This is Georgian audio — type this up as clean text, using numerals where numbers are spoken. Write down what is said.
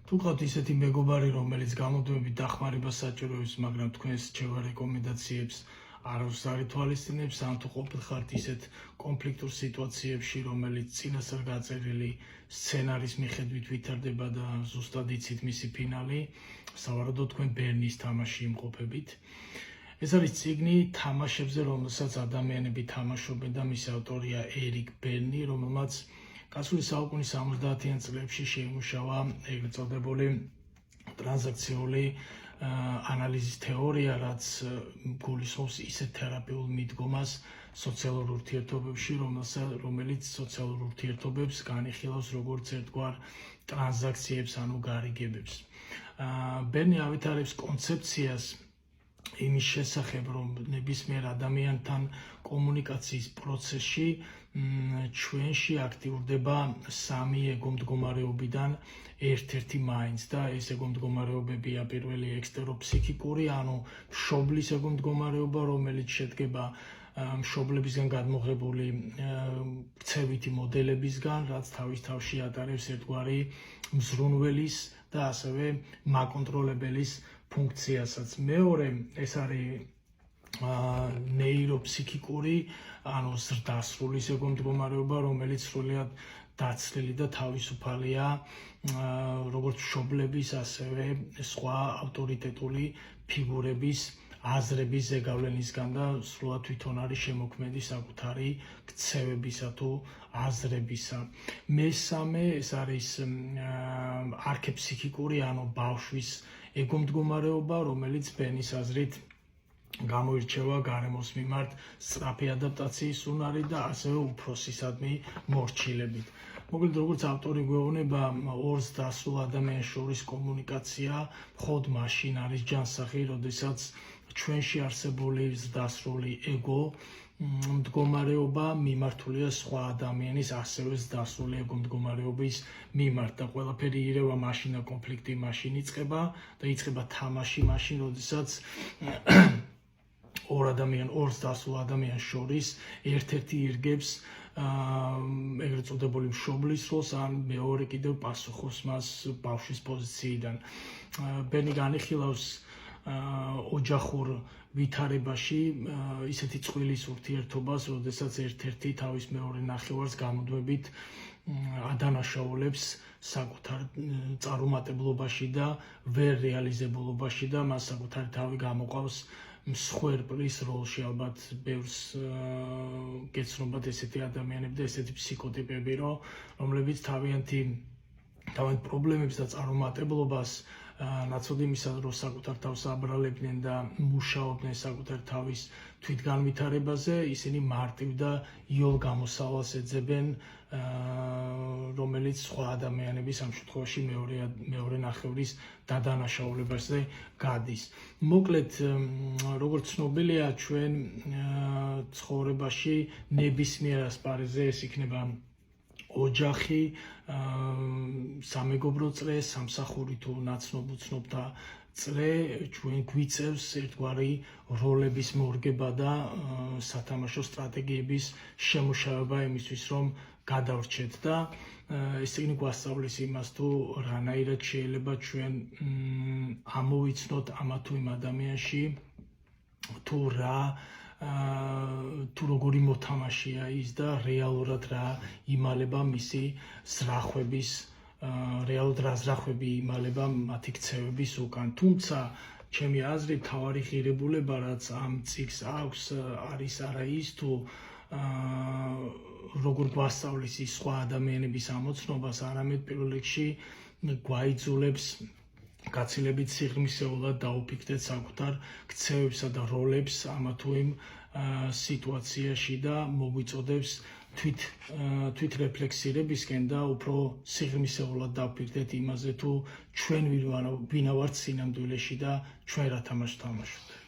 თუ გყავთ ისეთი მეგობარი, რომელიც გამოდვებით დახმარებას საჭიროებს, მაგრამ თქვენს რჩევა რეკომენდაციებს არავის არ ითვალისწინებს, ან თუ ყოფილ ხართ ისეთ კონფლიქტურ სიტუაციებში, რომელიც წინასწარ გაწერილი სცენარის მიხედვით ვითარდება და ზუსტად იცით მისი ფინალი, სავარაუდოდ თქვენ ბერნის თამაში იმყოფებით. ეს არის წიგნი თამაშებზე, რომელსაც ადამიანები თამაშობენ და მის ავტორია ერიკ ბერნი, რომელმაც გასული საუკუნის 70-იან წლებში შეიმუშავა ეგრეთ წოდებული ტრანზაქციული ანალიზის თეორია, რაც გულისხმობს ისეთ თერაპიულ მიდგომას სოციალურ ურთიერთობებში, რომელიც სოციალურ ურთიერთობებს განიხილავს როგორც ერთგვარ ტრანზაქციებს, ანუ გარიგებებს. ბერნი ავითარებს კონცეფციას იმის შესახებ, რომ ნებისმიერ ადამიანთან კომუნიკაციის პროცესში ჩვენში აქტიურდება სამი ეგო მდგომარეობიდან ერთ-ერთი მაინც და ეს ეგო მდგომარეობებია პირველი ექსტეროფსიქიკური, ანუ მშობლის ეგო მდგომარეობა, რომელიც შედგება მშობლებისგან გადმოღებული ქცევითი მოდელებისგან, რაც თავის თავში ატარებს ერთგვარი მზრუნველის და ასევე მაკონტროლებელის ფუნქციასაც. მეორე ეს არის ნეიროფსიქიკური, ანუ ზრდასრულის ეგო მდგომარეობა, რომელიც სრულიად დაცლილი და თავისუფალია როგორც მშობლების, ასევე სხვა ავტორიტეტული ფიგურების აზრების ზეგავლენისგან და სრულად თვითონ არის შემოქმედი საკუთარი ქცევებისა თუ აზრებისა. მესამე ეს არის არქეფსიქიკური, ანუ ბავშვის ეგო მდგომარეობა, რომელიც ბერნის აზრით გამოირჩევა გარემოს მიმართ სწრაფი ადაპტაციის უნარით და ასევე უფროსისადმი მორჩილებით. მოკლედ, როგორც ავტორი გვეუბნება, ორს დასრულ ადამიანს შორის კომუნიკაცია მხოლოდ მაშინ არის ჯანსაღი, როდესაც ჩვენში არსებული ზრდასრული ეგო მდგომარეობა მიმართულია სხვა ადამიანის ასევე ზრდასრული ეგო მდგომარეობის მიმართ და ყველაფერი ირევა მაშინ და კონფლიქტი მაშინ იწყება და იწყება თამაში მაშინ, როდესაც ორ ზრდასრულ ადამიანს შორის ერთ-ერთი ირგებს ეგრეთ წოდებული მშობლის როლს, ან მეორე კიდევ პასუხობს მას ბავშვის პოზიციიდან. ბერნი განიხილავს ოჯახურ ვითარებაში ისეთი წყვილის ურთიერთობას, როდესაც ერთ-ერთი თავის მეორე ნახევარს გამუდმებით ადანაშაულებს საკუთარ წარუმატებლობაში და ვერ რეალიზებულობაში და მას საკუთარი თავი გამოყავს მსხვერპლის როლში. ალბათ ბევრს გეცნობათ ესეთი ადამიანები და ესეთი ფსიქოტიპები, რომლებიც თავიანთი პრობლემებს და წარუმატებლობას ნაცვლად იმისა, რომ საკუთარ თავს აბრალებდნენ და მუშაობდნენ საკუთარ თავის თვითგანვითარებაზე, ისინი მარტივ და იოლ გამოსავალს ეძებენ, რომელიც სხვა ადამიანების, ამ შემთხვევაში მეორე ნახევრის დადანაშაულებაზე გადის. მოკლედ, როგორც ცნობილია, ჩვენ ცხოვრებაში ნებისმიერ ასპარეზზე, ეს იქნება ოჯახი, სამეგობრო წრე, სამსახური თუ ნაცნობ-უცნობთა წრე, ჩვენ გვიწევს ერთგვარი როლების მორგება და სათამაშო სტრატეგიების შემუშავება იმისთვის, რომ გადავრჩეთ და ეს წიგნი გვასწავლის имას, თუ რანაირად შეიძლება ჩვენ ამოვიცნოთ ამა თუ იმ ადამიანში, თუ როგორი მოთამაშეა ის და რეალურად რა იმალება მისი ზრახვების, რეალურად რა ზრახვები იმალება მათი ქცევების უკან. თუმცა ჩემი აზრით მთავარი ღირებულება, რაც ამ წიგნს აქვს, არის არა ის, თუ როგორ გვასწავლის ის სხვა ადამიანების ამოცნობას, არამედ პირველ რიგში გვაიძულებს გაცილებით სიღრმისეულად დაუფიქრდეთ საკუთარ ქცევებსა და როლებს ამა თუ იმ სიტუაციაში და მოგვიწოდებს თვითრეფლექსირებისკენ და უფრო სიღრმისეულად დავფიქრდეთ იმაზე, თუ ჩვენ ვინა ვართ სინამდვილეში და ჩვენ რა თამაშს ვთამაშობთ.